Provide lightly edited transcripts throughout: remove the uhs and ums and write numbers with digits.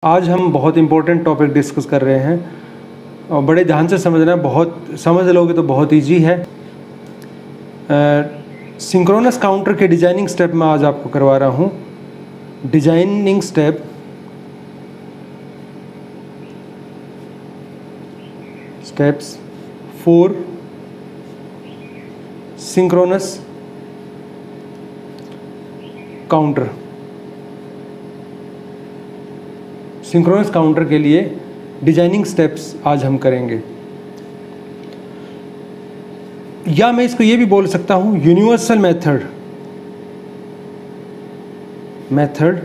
आज हम बहुत इम्पोर्टेंट टॉपिक डिस्कस कर रहे हैं और बड़े ध्यान से समझना है। बहुत समझ लोगे तो बहुत इजी है। सिंक्रोनस काउंटर के डिजाइनिंग स्टेप में आज आपको करवा रहा हूँ। Designing steps for synchronous counter. Synchronous counter के लिए डिजाइनिंग स्टेप्स आज हम करेंगे, या मैं इसको ये भी बोल सकता हूँ universal method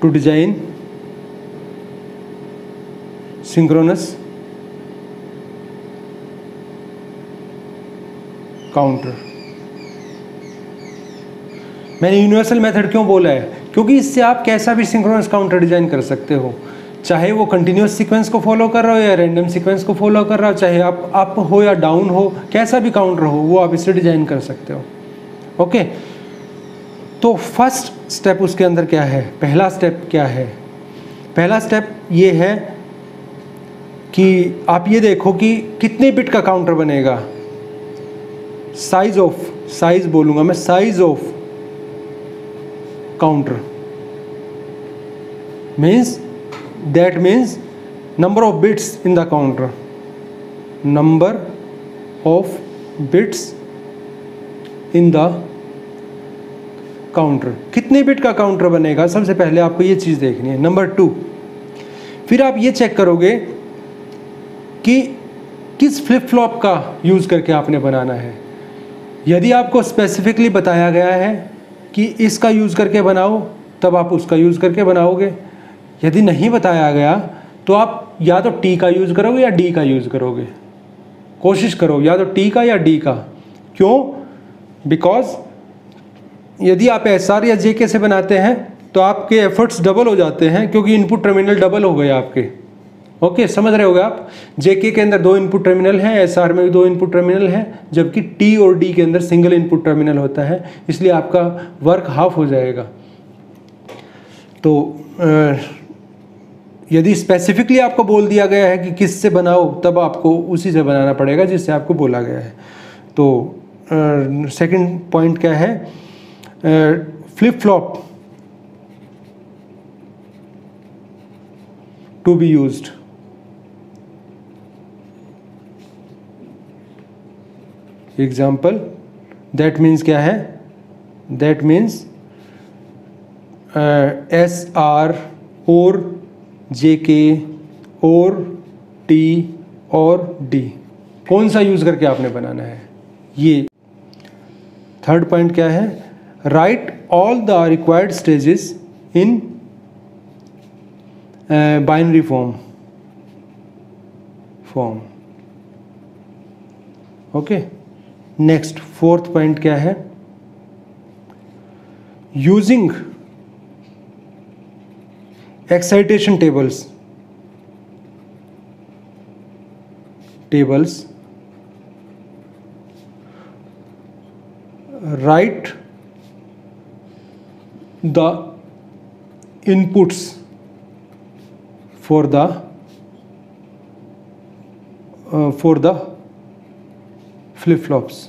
to design synchronous counter. मैंने यूनिवर्सल मेथड क्यों बोला है? क्योंकि इससे आप कैसा भी सिंक्रोनस काउंटर डिजाइन कर सकते हो, चाहे वो कंटिन्यूस सीक्वेंस को फॉलो कर रहा हो या रैंडम सीक्वेंस को फॉलो कर रहा हो, चाहे आप अप हो या डाउन हो, कैसा भी काउंटर हो वो आप इससे डिजाइन कर सकते हो। ओके, तो फर्स्ट स्टेप उसके अंदर क्या है? पहला स्टेप क्या है? पहला स्टेप ये है कि आप ये देखो कि कितने बिट का काउंटर बनेगा। साइज बोलूंगा मैं, size of counter means number of bits in the counter, number of bits in the counter। कितने बिट का काउंटर बनेगा, सबसे पहले आपको ये चीज़ देखनी है। नंबर 2, फिर आप ये चेक करोगे कि किस फ्लिप फ्लॉप का यूज़ करके आपने बनाना है। यदि आपको स्पेसिफिकली बताया गया है कि इसका यूज़ करके बनाओ, तब आप उसका यूज़ करके बनाओगे। यदि नहीं बताया गया तो आप या तो टी का यूज़ करोगे या डी का यूज़ करोगे। कोशिश करो या तो टी का या डी का। क्यों? बिकॉज यदि आप एसआर या जेके से बनाते हैं तो आपके एफर्ट्स डबल हो जाते हैं, क्योंकि इनपुट टर्मिनल डबल हो गए आपके। ओके, समझ रहे होगे आप? जेके के अंदर 2 इनपुट टर्मिनल हैं, एसआर में भी 2 इनपुट टर्मिनल हैं, जबकि टी और डी के अंदर सिंगल इनपुट टर्मिनल होता है, इसलिए आपका वर्क हाफ हो जाएगा। तो यदि स्पेसिफिकली आपको बोल दिया गया है कि किस से बनाओ, तब आपको उसी से बनाना पड़ेगा जिससे आपको बोला गया है। तो सेकंड पॉइंट क्या है? Flip flop to be used. Example, that means क्या है? दैट मीन्स एस आर और जेके और टी और डी, कौन सा यूज करके आपने बनाना है ये। थर्ड पॉइंट क्या है? Right all the required stages in binary form. Okay, next fourth point क्या है? Using excitation tables right the inputs for the flip flops.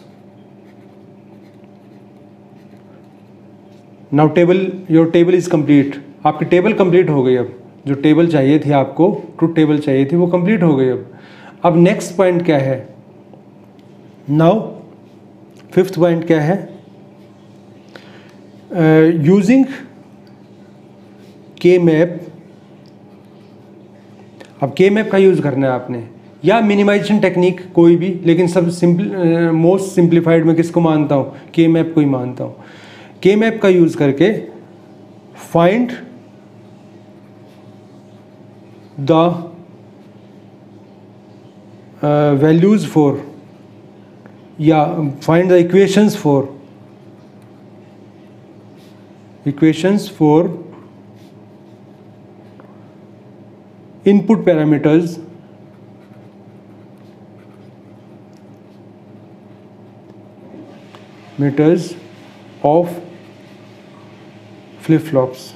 Now your table is complete. आपकी टेबल कंप्लीट हो गई। अब जो table चाहिए थी आपको, ट्रुथ टेबल चाहिए थी, वो कंप्लीट हो गई। अब नेक्स्ट पॉइंट क्या है? नाउ फिफ्थ पॉइंट क्या है? यूजिंग के मैप। अब के मैप का यूज करना है आपने, या मिनिमाइजेशन टेक्निक कोई भी, लेकिन सब मोस्ट सिंप्लीफाइड में किसको मानता हूँ? के मैप को ही मानता हूँ। के मैप का यूज करके फाइंड द वैल्यूज फॉर, या find the equations for input parameters meters of flip flops,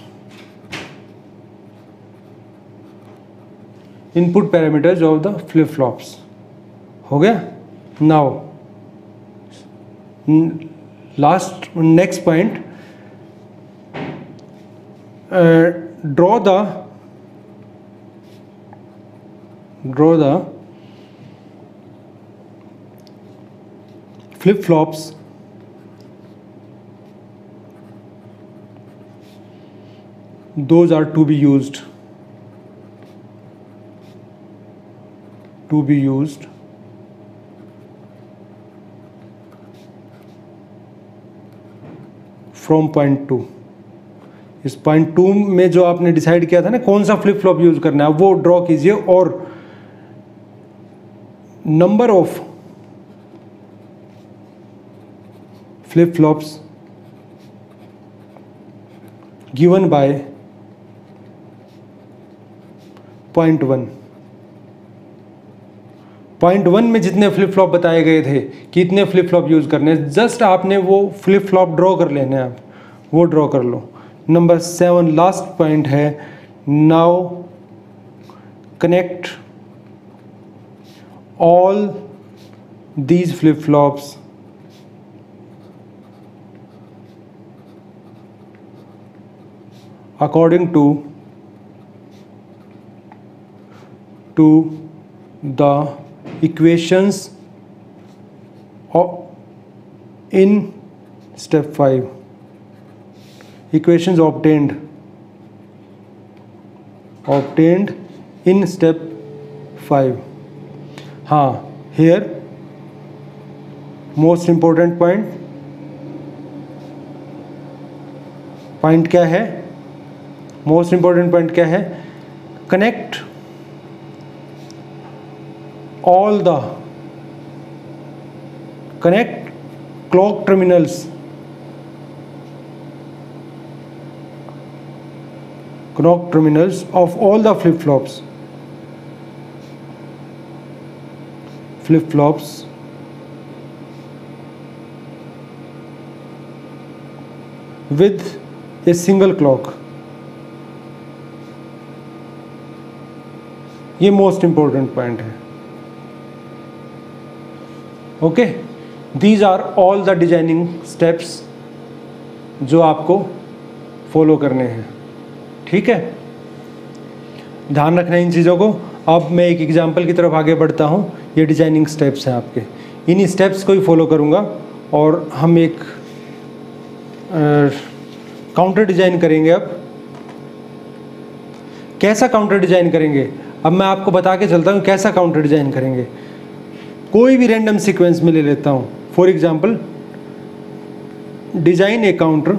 input parameters of the flip flops. हो गया। Now last next point, draw the flip flops those are to be used from point 2। इस point 2 में जो आपने decide किया था ना कौन सा फ्लिप फ्लॉप यूज करना है वो ड्रॉ कीजिए, और number of flip flops given by point 1 में जितने फ्लिप फ्लॉप बताए गए थे कि इतने फ्लिप फ्लॉप यूज करने, जस्ट आपने वो फ्लिप फ्लॉप ड्रॉ कर लेने हैं, आप वो ड्रॉ कर लो। नंबर 7 लास्ट पॉइंट है, now connect all these flip flops according to the equations in step 5, equations obtained in step 5। हाँ, here most important point क्या है? मोस्ट इंपॉर्टेंट पॉइंट क्या है? Connect clock terminals of all the flip flops with a single clock। ये most important point है। Okay, these are all the designing steps जो आपको follow करने हैं। ठीक है, ध्यान रखना इन चीज़ों को। अब मैं एक एग्जांपल की तरफ आगे बढ़ता हूँ। ये डिजाइनिंग स्टेप्स हैं आपके, इन स्टेप्स को ही फॉलो करूँगा और हम एक काउंटर डिजाइन करेंगे। अब कैसा काउंटर डिजाइन करेंगे, अब मैं आपको बता के चलता हूँ कैसा काउंटर डिजाइन करेंगे। कोई भी रैंडम सीक्वेंस में ले लेता हूँ। For example, design A counter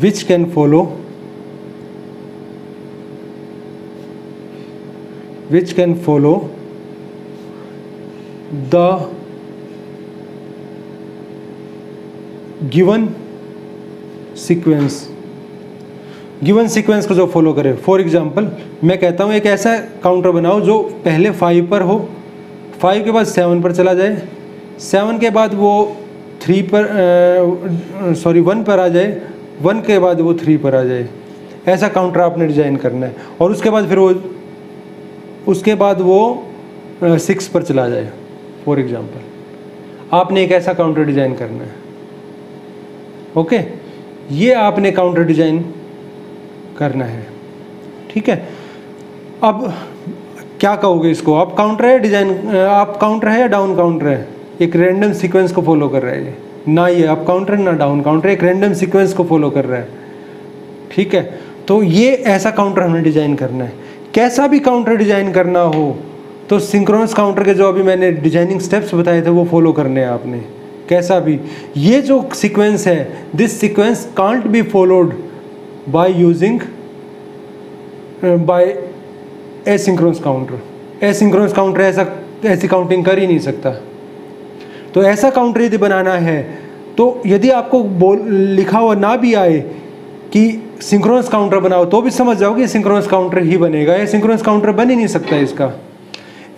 which can follow the given sequence को जो फॉलो करे। फॉर एग्जांपल, मैं कहता हूँ एक ऐसा काउंटर बनाओ जो पहले 5 पर हो, 5 के बाद 7 पर चला जाए, 7 के बाद वो 1 पर आ जाए, 1 के बाद वो 3 पर आ जाए। ऐसा काउंटर आपने डिज़ाइन करना है, और उसके बाद फिर उसके बाद वो 6 पर चला जाए। फॉर एग्जांपल, आपने एक ऐसा काउंटर डिज़ाइन करना है। ओके, ये आपने काउंटर डिज़ाइन करना है। ठीक है, अब क्या कहोगे इसको? आप काउंटर है डिज़ाइन, आप काउंटर है या डाउन काउंटर है? एक रैंडम सीक्वेंस को फॉलो कर रहा है ये, ना ये अप काउंटर ना डाउन काउंटर, एक रैंडम सीक्वेंस को फॉलो कर रहा है। ठीक है, तो ये ऐसा काउंटर हमें डिज़ाइन करना है। कैसा भी काउंटर डिज़ाइन करना हो तो सिंक्रोनस काउंटर के जो अभी मैंने डिजाइनिंग स्टेप्स बताए थे वो फॉलो करने हैं आपने। कैसा भी, ये जो सीक्वेंस है, this sequence can't be followed by using by asynchronous counter. Asynchronous counter ऐसी काउंटिंग कर ही नहीं सकता। तो ऐसा काउंटर यदि बनाना है तो यदि आपको लिखा हुआ ना भी आए कि सिंक्रोनस काउंटर बनाओ तो भी समझ जाओ कि सिंक्रोनस काउंटर ही बनेगा। एसिंक्रोनस काउंटर बन ही नहीं सकता इसका।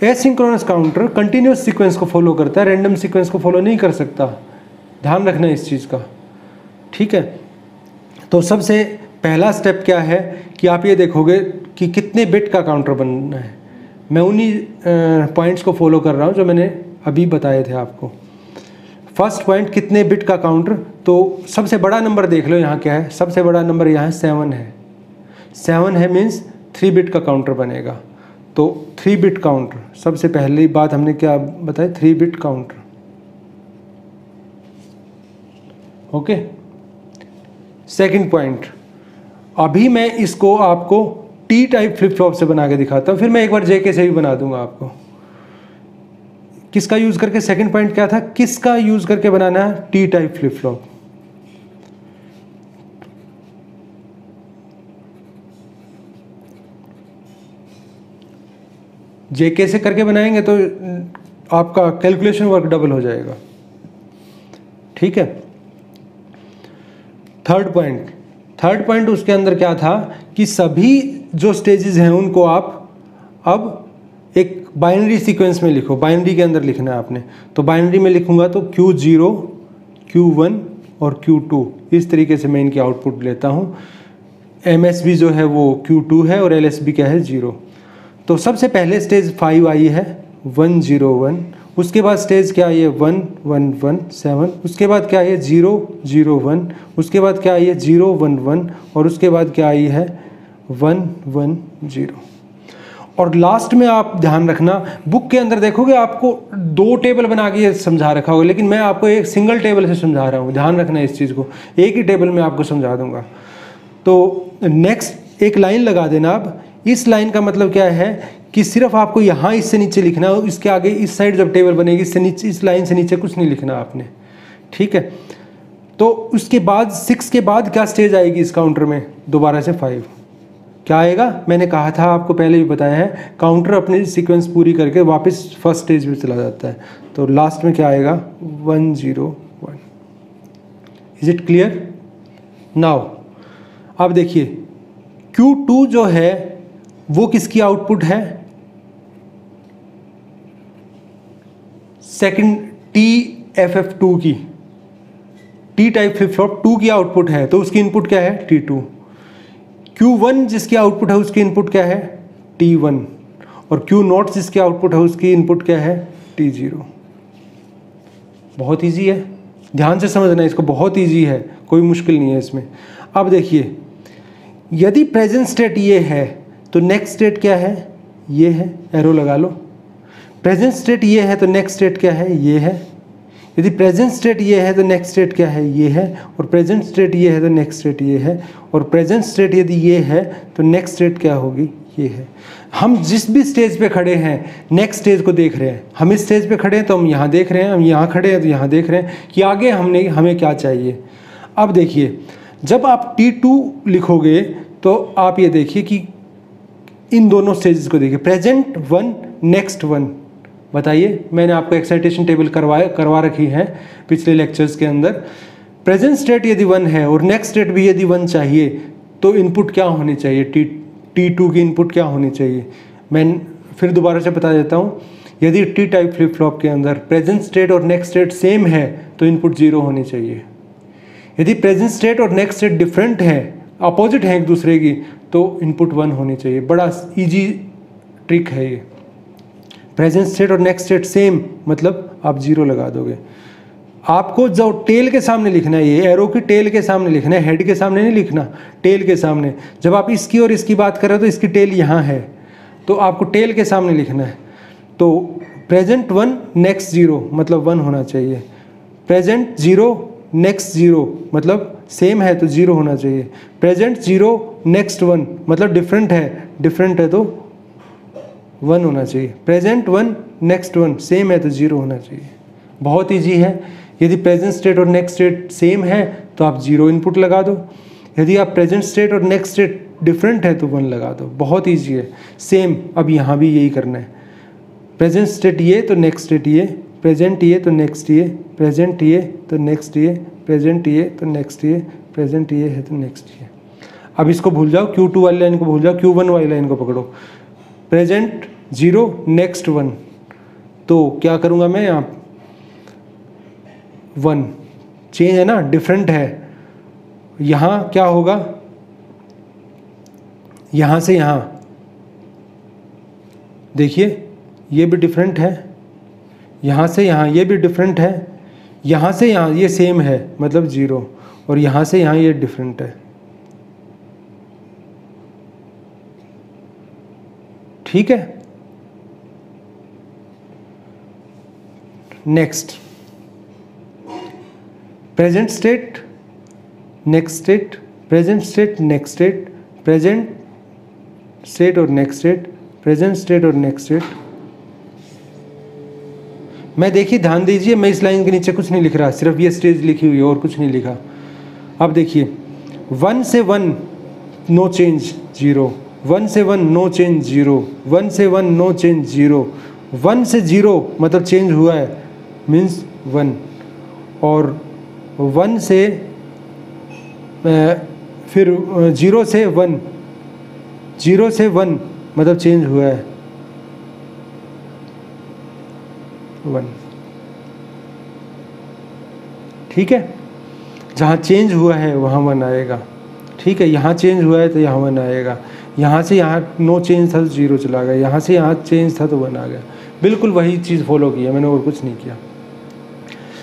एसिंक्रोनस काउंटर कंटिन्यूस सीक्वेंस को फॉलो करता है, रैंडम सीक्वेंस को फॉलो नहीं कर सकता। ध्यान रखना इस चीज़ का, ठीक है। तो सबसे पहला स्टेप क्या है कि आप ये देखोगे कि कितने बिट का काउंटर बनना है। मैं उन्हीं पॉइंट्स को फॉलो कर रहा हूँ जो मैंने अभी बताए थे आपको। फर्स्ट पॉइंट, कितने बिट का काउंटर। तो सबसे बड़ा नंबर देख लो यहाँ क्या है, सबसे बड़ा नंबर यहाँ 7 है। 7 है मीन्स 3 बिट का काउंटर बनेगा। तो 3 बिट काउंटर, सबसे पहली बात हमने क्या बताया, 3 bit counter. Okay. Second point, अभी मैं इसको आपको टी टाइप फ्लिप फ्लॉप से बना के दिखाता हूँ, फिर मैं एक बार जेके से भी बना दूंगा आपको। किसका यूज करके, सेकंड पॉइंट क्या था, किसका यूज करके बनाना है, टी टाइप फ्लिप फ्लॉप। जेके से करके बनाएंगे तो आपका कैलकुलेशन वर्क डबल हो जाएगा, ठीक है। थर्ड पॉइंट उसके अंदर क्या था कि सभी जो स्टेजेस हैं उनको आप अब एक बाइनरी सीक्वेंस में लिखो। बाइनरी के अंदर लिखना है आपने। तो बाइनरी में लिखूंगा तो Q0, Q1 और Q2, इस तरीके से मैं इनकी आउटपुट लेता हूँ। MSB जो है वो Q2 है और LSB क्या है, 0। तो सबसे पहले स्टेज 5 आई है 1 0 1, उसके बाद स्टेज क्या आई है 1 1 1 7, उसके बाद क्या आई है 0 0 1, उसके बाद क्या आई है 0 1 1 और उसके बाद क्या आई है 1 1 0। और लास्ट में आप ध्यान रखना, बुक के अंदर देखोगे आपको 2 टेबल बना के समझा रखा होगा, लेकिन मैं आपको एक सिंगल टेबल से समझा रहा हूँ। ध्यान रखना इस चीज़ को, एक ही टेबल में आपको समझा दूंगा। तो नेक्स्ट एक लाइन लगा देना आप। इस लाइन का मतलब क्या है कि सिर्फ आपको यहाँ इससे नीचे लिखना है, इसके आगे इस साइड जब टेबल बनेगी इससे नीचे, इस लाइन से नीचे कुछ नहीं लिखना आपने, ठीक है। तो उसके बाद 6 के बाद क्या स्टेज आएगी इस काउंटर में, दोबारा से 5 क्या आएगा, मैंने कहा था आपको पहले भी बताया है, काउंटर अपनी सीक्वेंस पूरी करके वापस फर्स्ट स्टेज पे चला जाता है। तो लास्ट में क्या आएगा 1 0 1। Is it clear now. अब देखिए Q2 जो है वो किसकी आउटपुट है, सेकंड TFF2 की, टी टाइप फ्लिप फ्लॉप 2 की आउटपुट है, तो उसकी इनपुट क्या है T2। Q1 जिसकी आउटपुट है उसकी इनपुट क्या है T1 और Q0 जिसकी आउटपुट है उसकी इनपुट क्या है T0। बहुत इजी है, ध्यान से समझना इसको, बहुत इजी है, कोई मुश्किल नहीं है इसमें। अब देखिए, यदि प्रेजेंट स्टेट ये है तो नेक्स्ट स्टेट क्या है, ये है, एरो लगा लो। प्रेजेंट स्टेट ये है तो नेक्स्ट स्टेट क्या है, ये है। यदि प्रेजेंट स्टेट ये है तो नेक्स्ट स्टेट क्या है, ये है। और प्रेजेंट स्टेट ये है तो नेक्स्ट स्टेट ये है। और प्रेजेंट स्टेट यदि ये है तो नेक्स्ट स्टेट क्या होगी, ये है। हम जिस भी स्टेज पे खड़े हैं नेक्स्ट स्टेज को देख रहे हैं। हम इस स्टेज पे खड़े हैं तो हम यहाँ देख रहे हैं, हम यहाँ खड़े हैं तो यहाँ देख रहे हैं कि आगे हमें क्या चाहिए। अब देखिए, जब आप T2 लिखोगे तो आप ये देखिए कि इन दोनों स्टेजेस को देखिए, प्रेजेंट 1 नेक्स्ट 1। बताइए, मैंने आपको एक्साइटेशन टेबल करवा रखी है पिछले लेक्चर्स के अंदर। प्रेजेंट स्टेट यदि 1 है और नेक्स्ट स्टेट भी यदि 1 चाहिए तो इनपुट क्या होनी चाहिए, T2 की इनपुट क्या होनी चाहिए। मैं फिर दोबारा से बता देता हूँ, यदि टी टाइप फ्लिप फ्लॉप के अंदर प्रेजेंट स्टेट और नेक्स्ट स्टेट सेम है तो इनपुट 0 होनी चाहिए। यदि प्रेजेंट स्टेट और नेक्स्ट स्टेट डिफरेंट है, अपोजिट है एक दूसरे की, तो इनपुट 1 होनी चाहिए। बड़ा इजी ट्रिक है ये। प्रेजेंट स्टेट और नेक्स्ट स्टेट सेम मतलब आप 0 लगा दोगे। आपको जो टेल के सामने लिखना है, ये एरो की टेल के सामने लिखना है, हेड के सामने नहीं लिखना, टेल के सामने। जब आप इसकी और इसकी बात कर रहे हो तो इसकी टेल यहाँ है, तो आपको टेल के सामने लिखना है। तो प्रेजेंट 1 नेक्स्ट 0 मतलब 1 होना चाहिए। प्रेजेंट 0 नेक्स्ट 0 मतलब सेम है तो 0 होना चाहिए। प्रेजेंट 0 नेक्स्ट 1 मतलब डिफरेंट है तो 1 होना चाहिए। प्रेजेंट 1 नेक्स्ट 1 सेम है तो 0 होना चाहिए। बहुत ईजी है। यदि प्रेजेंट स्टेट और नेक्स्ट स्टेट सेम है तो आप 0 इनपुट लगा दो। यदि आप प्रेजेंट स्टेट और नेक्स्ट स्टेट डिफरेंट है तो 1 लगा दो। बहुत ईजी है। सेम अब यहाँ भी यही करना है। प्रेजेंट स्टेट ये तो नेक्स्ट स्टेट ये, प्रेजेंट ये तो नेक्स्ट ये, प्रेजेंट ये तो नेक्स्ट ये, प्रेजेंट ये तो नेक्स्ट ये, प्रेजेंट ये है तो नेक्स्ट ये। अब इसको भूल जाओ, Q2 वाली लाइन को भूल जाओ, Q1 वाली लाइन को पकड़ो। प्रेजेंट 0 नेक्स्ट 1, तो क्या करूँगा मैं यहाँ 1, चेंज है ना, डिफरेंट है। यहाँ क्या होगा, यहाँ से यहाँ देखिए ये भी डिफरेंट है, यहाँ से यहाँ ये भी डिफरेंट है, यहाँ से यहाँ ये सेम है मतलब 0, और यहाँ से यहाँ ये डिफरेंट है। ठीक है, next present state, next state, present state, next state, present state और नेक्स्ट स्टेट, प्रेजेंट स्टेट और नेक्स्ट स्टेट। मैं देखिए ध्यान दीजिए, मैं इस लाइन के नीचे कुछ नहीं लिख रहा, सिर्फ ये स्टेज लिखी हुई है और कुछ नहीं लिखा। अब देखिए 1 से 1 नो चेंज 0, 1 से 1 नो चेंज 0, 1 से 1 नो चेंज 0, 1 से 0 मतलब चेंज हुआ है मीन्स 1, और 1 से फिर 0 से 1, 0 से 1 मतलब चेंज हुआ है 1। ठीक है, जहाँ चेंज हुआ है वहाँ 1 आएगा। ठीक है, यहाँ चेंज हुआ है तो यहाँ 1 आएगा, यहाँ से यहाँ नो चेंज था तो 0 चला गया, यहाँ से यहाँ चेंज था तो 1 आ गया। बिल्कुल वही चीज़ फॉलो की है मैंने, और कुछ नहीं किया।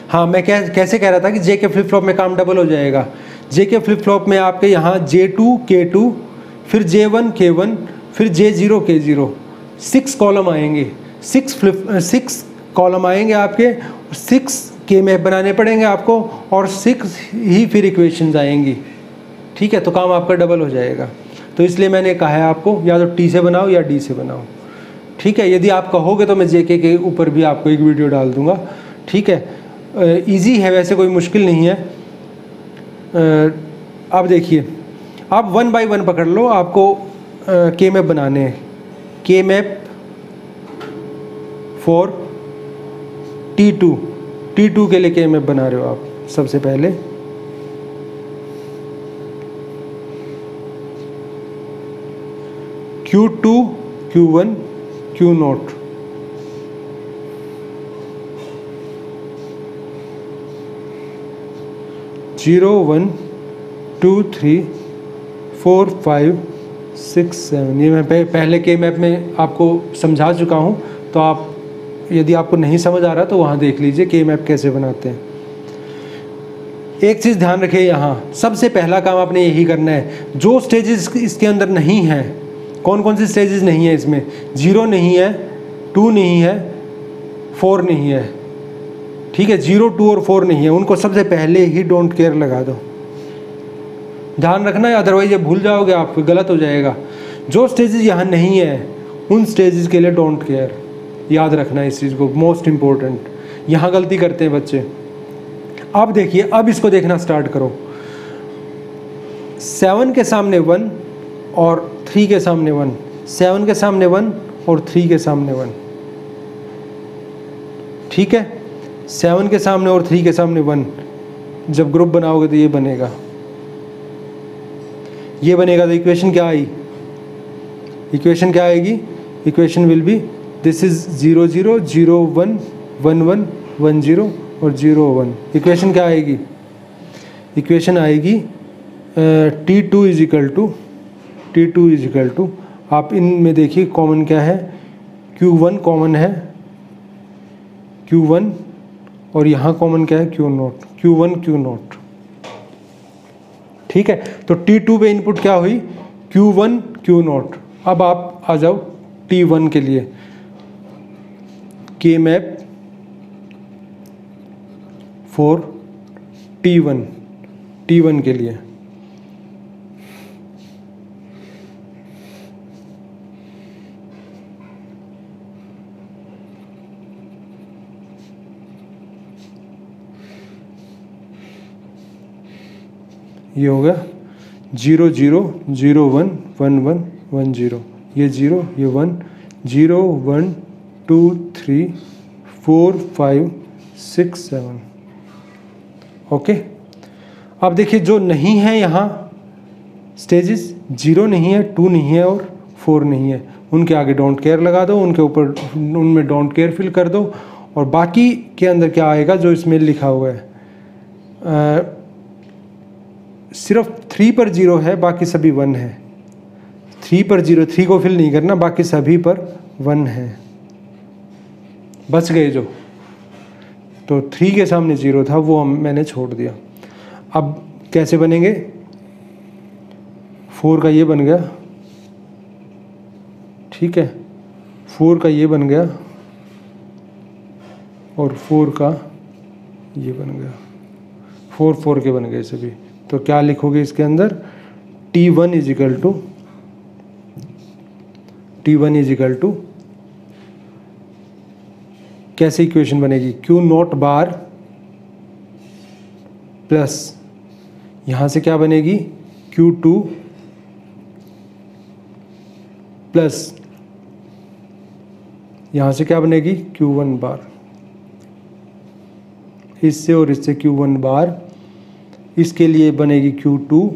हाँ, मैं कैसे कह रहा था कि जे के फ्लिप फ्लॉप में काम डबल हो जाएगा। जे के फ्लिप फ्लॉप में आपके यहाँ J2 K2, फिर J1 K1, फिर J0 K0, 6 कॉलम आएंगे, 6 कॉलम आएंगे आपके, 6 के मैप बनाने पड़ेंगे आपको, और 6 ही फिर इक्वेशंस आएंगी। ठीक है, तो काम आपका डबल हो जाएगा। तो इसलिए मैंने कहा है आपको या तो T से बनाओ या D से बनाओ। ठीक है, यदि आप कहोगे तो मैं JK के ऊपर भी आपको एक वीडियो डाल दूंगा। ठीक है, इजी है वैसे, कोई मुश्किल नहीं है। अब देखिए, आप 1 बाय 1 पकड़ लो, आपको के मैप बनाने हैं। के मैप फॉर T2 के लिए के मैप बना रहे हो आप। सबसे पहले Q2 Q1 Q0, जीरो 1 2 3 4 5 6 7, ये मैं पहले के मैप में आपको समझा चुका हूँ। तो आप यदि आपको नहीं समझ आ रहा तो वहाँ देख लीजिए के मैप कैसे बनाते हैं। एक चीज़ ध्यान रखिए, यहाँ सबसे पहला काम आपने यही करना है, जो स्टेजेस इसके अंदर नहीं है, कौन कौन सी स्टेजेस नहीं है इसमें, 0 नहीं है, 2 नहीं है, 4 नहीं है। ठीक है, 0 2 और 4 नहीं है, उनको सबसे पहले ही डोंट केयर लगा दो। ध्यान रखना है, अदरवाइज ये भूल जाओगे आप, गलत हो जाएगा। जो स्टेजेस यहाँ नहीं है उन स्टेजेस के लिए डोंट केयर, याद रखना इस चीज़ को, मोस्ट इम्पोर्टेंट। यहाँ गलती करते हैं बच्चे। अब देखिए, अब इसको देखना स्टार्ट करो। 7 के सामने 1 और 3 के सामने 1, 7 के सामने 1 और 3 के सामने 1। ठीक है, 7 के सामने और 3 के सामने 1। जब ग्रुप बनाओगे तो ये बनेगा, ये बनेगा। तो इक्वेशन क्या आई, इक्वेशन क्या आएगी, equation will be this is 0 0 0 1 1 1 1 0 और 0 1। इक्वेशन क्या आएगी, इक्वेशन आएगी T2 इज इक्वल टू, आप इनमें देखिए कॉमन क्या है, Q1 कॉमन है, Q1, और यहाँ कॉमन क्या है, Q1 Q0। ठीक है, तो T2 पे इनपुट क्या हुई, Q1 Q0। अब आप आ जाओ T1 के लिए, के मैप फॉर T1 के लिए। ये हो गया 0 0 0 1 1 1 1 0, ये 0 ये 1 0 1 2 3 4 5 6 7। ओके, अब देखिए जो नहीं है यहाँ स्टेजेस, 0 नहीं है, 2 नहीं है और 4 नहीं है, उनके आगे डोंट केयर लगा दो, उनके ऊपर उनमें डोंट केयर फिल कर दो, और बाकी के अंदर क्या आएगा जो इसमें लिखा हुआ है, सिर्फ 3 पर 0 है, बाकी सभी 1 है। 3 पर 0, 3 को फिल नहीं करना, बाकी सभी पर 1 है। बच गए जो, तो 3 के सामने 0 था वो मैंने छोड़ दिया। अब कैसे बनेंगे, 4 का ये बन गया, ठीक है, 4 का ये बन गया और 4 का ये बन गया, 4 4 के बन गए सभी। तो क्या लिखोगे इसके अंदर, T1 इज इक्वल टू कैसे इक्वेशन बनेगी, Q0 बार प्लस यहाँ से क्या बनेगी Q2 प्लस यहाँ से क्या बनेगी Q1 बार, इससे और इससे Q1 बार, इसके लिए बनेगी Q2,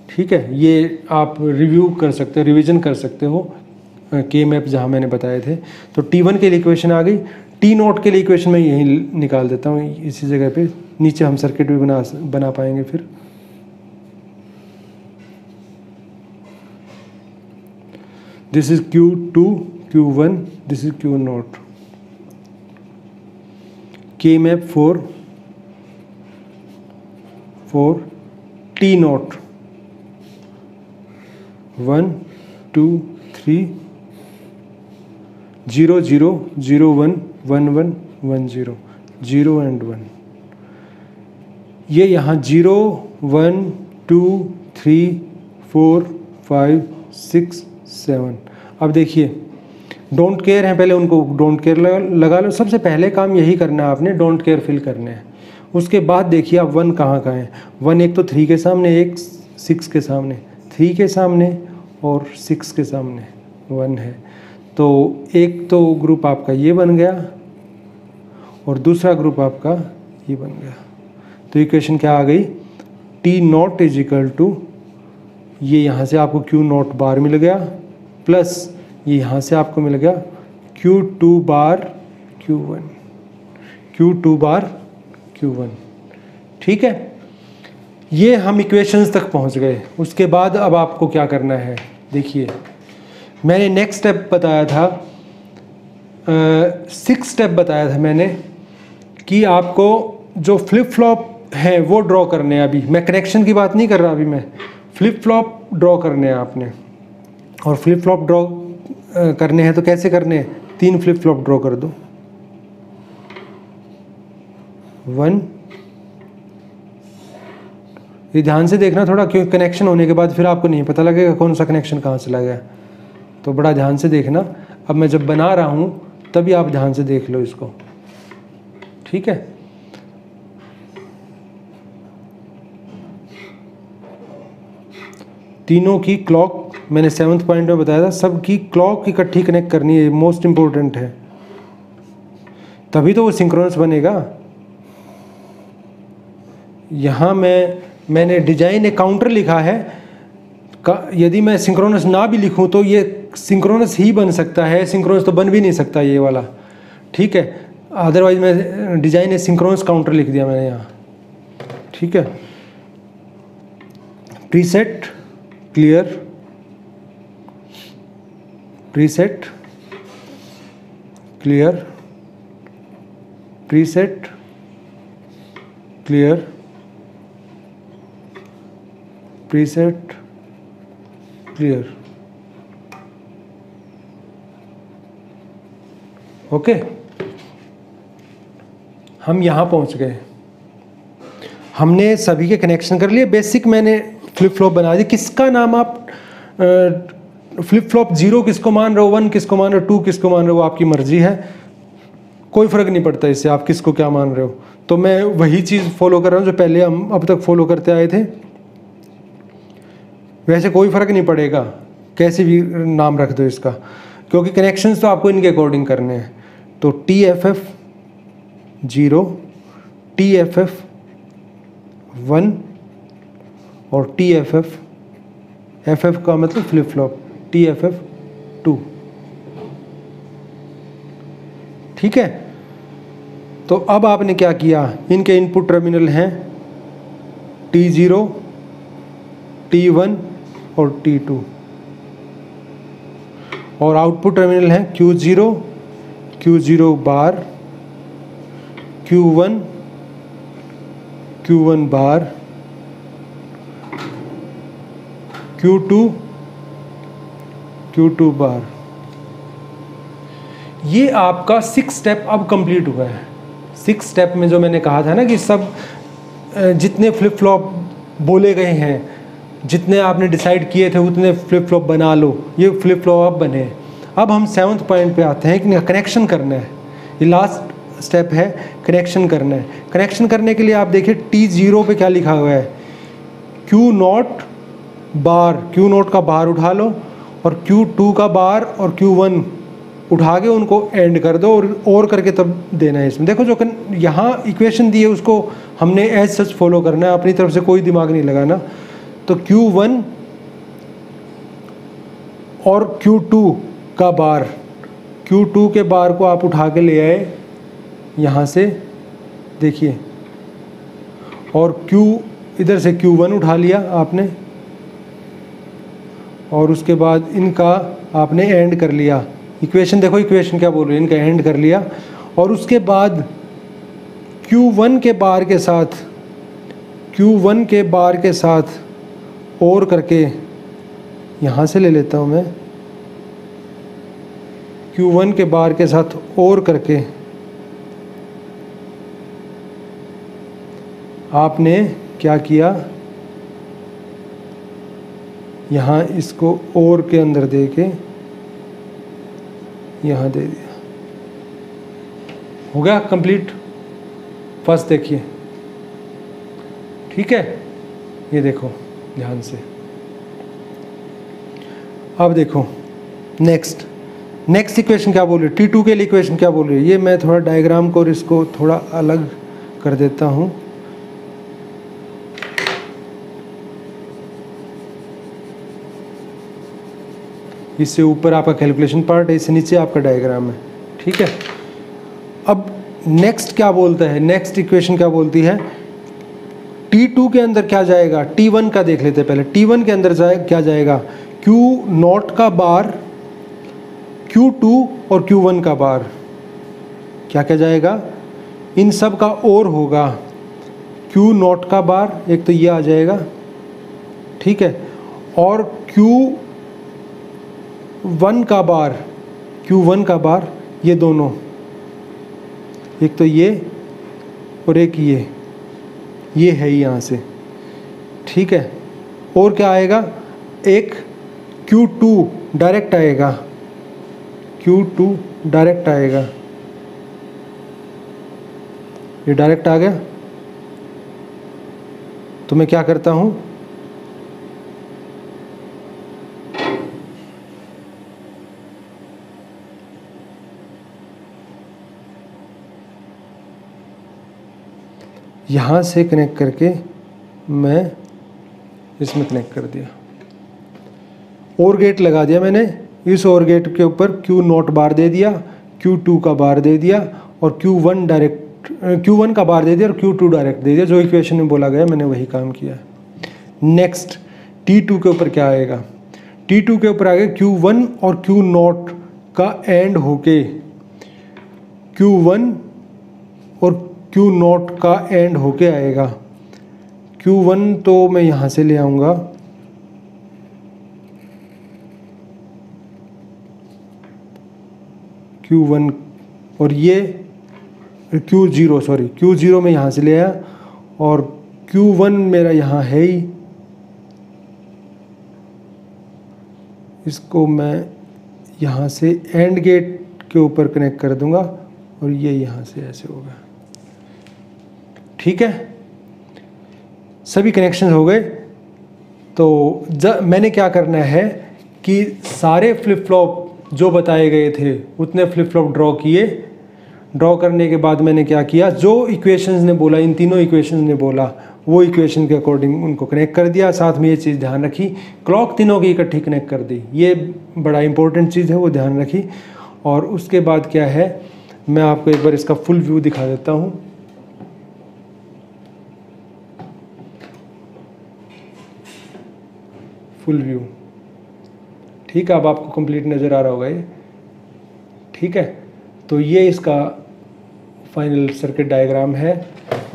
ठीक है। ये आप रिव्यू कर सकते हो, रिवीजन कर सकते हो के मैप जहाँ मैंने बताए थे। तो T1 के लिए इक्वेशन आ गई, T0 के लिए इक्वेशन मैं यहीं निकाल देता हूँ इसी जगह पे, नीचे हम सर्किट भी बना पाएंगे फिर। This is Q2 Q1, this is Q0, के मैप फॉर T0 1 2 3 0 0 0 1 1 1 1 0 0 एंड 1। ये यहाँ 0 1 2 3 4 5 6 7। अब देखिए डोंट केयर है, पहले उनको डोंट केयर लगा लो। सबसे पहले काम यही करना है आपने, डोंट केयर फिल करने हैं। उसके बाद देखिए आप 1 कहाँ है, 1 एक तो 3 के सामने, एक 6 के सामने, 3 के सामने और 6 के सामने 1 है। तो एक तो ग्रुप आपका ये बन गया और दूसरा ग्रुप आपका ये बन गया। तो इक्वेशन क्या आ गई, T0 इज इक्वल टू, ये यहाँ से आपको Q0 बार मिल गया प्लस ये यहाँ से आपको मिल गया Q2 बार Q1, Q2 बार Q1, ठीक है। ये हम इक्वेशंस तक पहुँच गए। उसके बाद अब आपको क्या करना है, देखिए मैंने नेक्स्ट स्टेप बताया था, 6 स्टेप बताया था मैंने कि आपको जो फ्लिप फ्लॉप है वो ड्रॉ करने हैं। अभी मैं कनेक्शन की बात नहीं कर रहा, अभी मैं फ्लिप फ्लॉप ड्रॉ करने हैं आपने। और फ्लिप फ्लॉप ड्रॉ करने हैं तो कैसे करने हैं, 3 फ्लिप फ्लॉप ड्रॉ कर दो, 1, ये ध्यान से देखना थोड़ा, क्योंकि कनेक्शन होने के बाद फिर आपको नहीं पता लगेगा कौन सा कनेक्शन कहाँ चला गया, तो बड़ा ध्यान से देखना। अब मैं जब बना रहा हूँ तभी आप ध्यान से देख लो इसको, ठीक है। तीनों की क्लॉक मैंने 7th पॉइंट में बताया था, सबकी क्लॉक इकट्ठी कनेक्ट करनी है, मोस्ट इम्पोर्टेंट है, तभी तो वो सिंक्रोनस बनेगा। यहाँ मैंने डिजाइन एक काउंटर लिखा है, यदि मैं सिंक्रोनस ना भी लिखूं तो ये सिंक्रोनस ही बन सकता है, सिंक्रोनस तो बन भी नहीं सकता ये वाला, ठीक है। अदरवाइज मैं डिजाइन एक सिंक्रोनस काउंटर लिख दिया मैंने यहाँ, ठीक है। Preset clear, preset clear, preset clear, preset clear, okay. हम यहाँ पहुँच गए, हमने सभी के कनेक्शन कर लिए। बेसिक मैंने फ्लिप फ्लॉप बना दी। किसका नाम आप फ्लिप फ्लॉप 0 किसको मान रहे हो, 1 किसको मान रहे हो, 2 किसको मान रहे हो, आपकी मर्जी है, कोई फ़र्क नहीं पड़ता इससे आप किसको क्या मान रहे हो। तो मैं वही चीज़ फॉलो कर रहा हूँ जो पहले हम अब तक फॉलो करते आए थे। वैसे कोई फ़र्क नहीं पड़ेगा कैसे भी नाम रख दो इसका, क्योंकि कनेक्शंस तो आपको इनके अकॉर्डिंग करने हैं। तो TFF 0, TFF 1 और TFF, FF का मतलब फ्लिप फ्लॉप, TFF ठीक है। तो अब आपने क्या किया, इनके इनपुट टर्मिनल हैं T0, T1 और T2 और आउटपुट टर्मिनल हैं Q0, Q0 बार, Q1, Q1 बार, Q2, Q2 बार। ये आपका 6 स्टेप अब कंप्लीट हुआ है। 6 स्टेप में जो मैंने कहा था ना कि सब जितने फ्लिप फ्लॉप बोले गए हैं, जितने आपने डिसाइड किए थे उतने फ्लिप फ्लॉप बना लो, ये फ्लिप फ्लॉप अब बने। अब हम 7th पॉइंट पे आते हैं कि कनेक्शन करना है। ये लास्ट स्टेप है, कनेक्शन करना है। कनेक्शन करने के लिए आप देखिए T0 पे क्या लिखा हुआ है, Q0 बार, Q0 का बार उठा लो और Q2 का बार और Q1 उठा के उनको एंड कर दो और करके तब देना है इसमें। देखो जो यहाँ इक्वेशन दी है उसको हमने एज सच फॉलो करना है, अपनी तरफ से कोई दिमाग नहीं लगाना। तो Q1 और Q2 का बार, Q2 के बार को आप उठा के ले आए यहाँ से, देखिए, और इधर से Q1 उठा लिया आपने और उसके बाद इनका आपने एंड कर लिया। इक्वेशन देखो, इक्वेशन क्या बोल रही है, इनका एंड कर लिया और उसके बाद Q1 के बार के साथ, Q1 के बार के साथ और करके यहाँ से ले लेता हूँ मैं, Q1 के बार के साथ और करके आपने क्या किया, यहाँ इसको और के अंदर दे के यहाँ दे दिया। हो गया कंप्लीट फर्स्ट, देखिए, ठीक है। ये देखो ध्यान से, अब देखो नेक्स्ट इक्वेशन क्या बोल रही है, T2 के लिए इक्वेशन क्या बोल रही है। ये मैं थोड़ा डायग्राम को और इसको थोड़ा अलग कर देता हूँ। इससे ऊपर आपका कैलकुलेशन पार्ट है, इससे नीचे आपका डायग्राम है, ठीक है। अब नेक्स्ट क्या बोलता है, नेक्स्ट इक्वेशन क्या बोलती है, T2 के अंदर क्या जाएगा, T1 का देख लेते हैं पहले। T1 के अंदर क्या जाएगा, Q0 का बार, Q2 और Q1 का बार, क्या क्या जाएगा, इन सब का और होगा। Q0 का बार एक तो ये आ जाएगा, ठीक है, और Q1 का बार, ये दोनों, एक तो ये और एक ये है यहाँ से, ठीक है। और क्या आएगा, एक Q2 डायरेक्ट आएगा, Q2 डायरेक्ट आएगा, ये डायरेक्ट आ गया। तो मैं क्या करता हूँ, यहाँ से कनेक्ट करके मैं इसमें कनेक्ट कर दिया, और गेट लगा दिया मैंने। इस और गेट के ऊपर Q0 बार दे दिया, Q2 का बार दे दिया और Q1 का बार दे दिया और Q2 डायरेक्ट दे दिया। जो इक्वेशन में बोला गया मैंने वही काम किया। नेक्स्ट T2 के ऊपर क्या आएगा, T2 के ऊपर आएगा Q1 और Q0 का एंड होके, Q1 और Q0 का एंड होके आएगा। Q1 तो मैं यहाँ से ले आऊँगा, Q1 और ये Q0 में यहाँ से ले आया और Q1 मेरा यहाँ है ही, इसको मैं यहाँ से एंड गेट के ऊपर कनेक्ट कर दूँगा और ये यहाँ से ऐसे होगा, ठीक है। सभी कनेक्शन हो गए। तो मैंने क्या करना है कि सारे फ्लिप फ्लॉप जो बताए गए थे उतने फ्लिप फ्लॉप ड्रॉ किए। ड्रॉ करने के बाद मैंने क्या किया, जो इक्वेशंस ने बोला, इन तीनों इक्वेशंस ने बोला, वो इक्वेशन के अकॉर्डिंग उनको कनेक्ट कर दिया। साथ में ये चीज़ ध्यान रखी, क्लॉक तीनों की इकट्ठी कनेक्ट कर दी, ये बड़ा इंपॉर्टेंट चीज़ है, वो ध्यान रखी। और उसके बाद क्या है, मैं आपको एक बार इसका फुल व्यू दिखा देता हूँ। फुल व्यू, ठीक है, अब आपको कंप्लीट नज़र आ रहा होगा ये, ठीक है। तो ये इसका फाइनल सर्किट डायग्राम है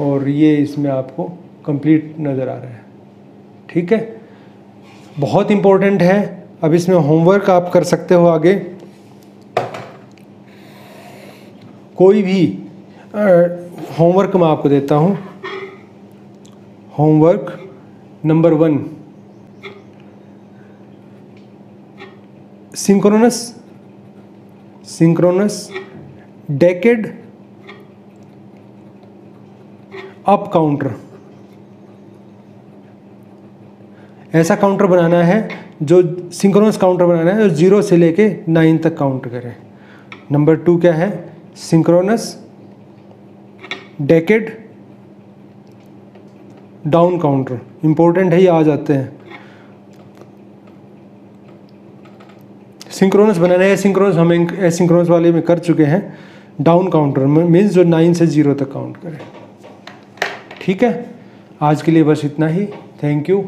और ये इसमें आपको कंप्लीट नज़र आ रहा है, ठीक है। बहुत इम्पोर्टेंट है। अब इसमें होमवर्क आप कर सकते हो आगे, कोई भी होमवर्क मैं आपको देता हूँ। Homework number 1, synchronous decade up counter. ऐसा काउंटर बनाना है जो सिंक्रोनस काउंटर बनाना है जो 0 से लेके 9 तक काउंट करे। नंबर 2 क्या है? Synchronous decade down counter. Important है, ये आ जाते हैं। सिंक्रोनस बनाना है, एसिंक्रोनस हम एसिंक्रोनस वाले में कर चुके हैं। डाउन काउंटर मीन्स जो 9 से 0 तक काउंट करे, ठीक है। आज के लिए बस इतना ही। Thank you.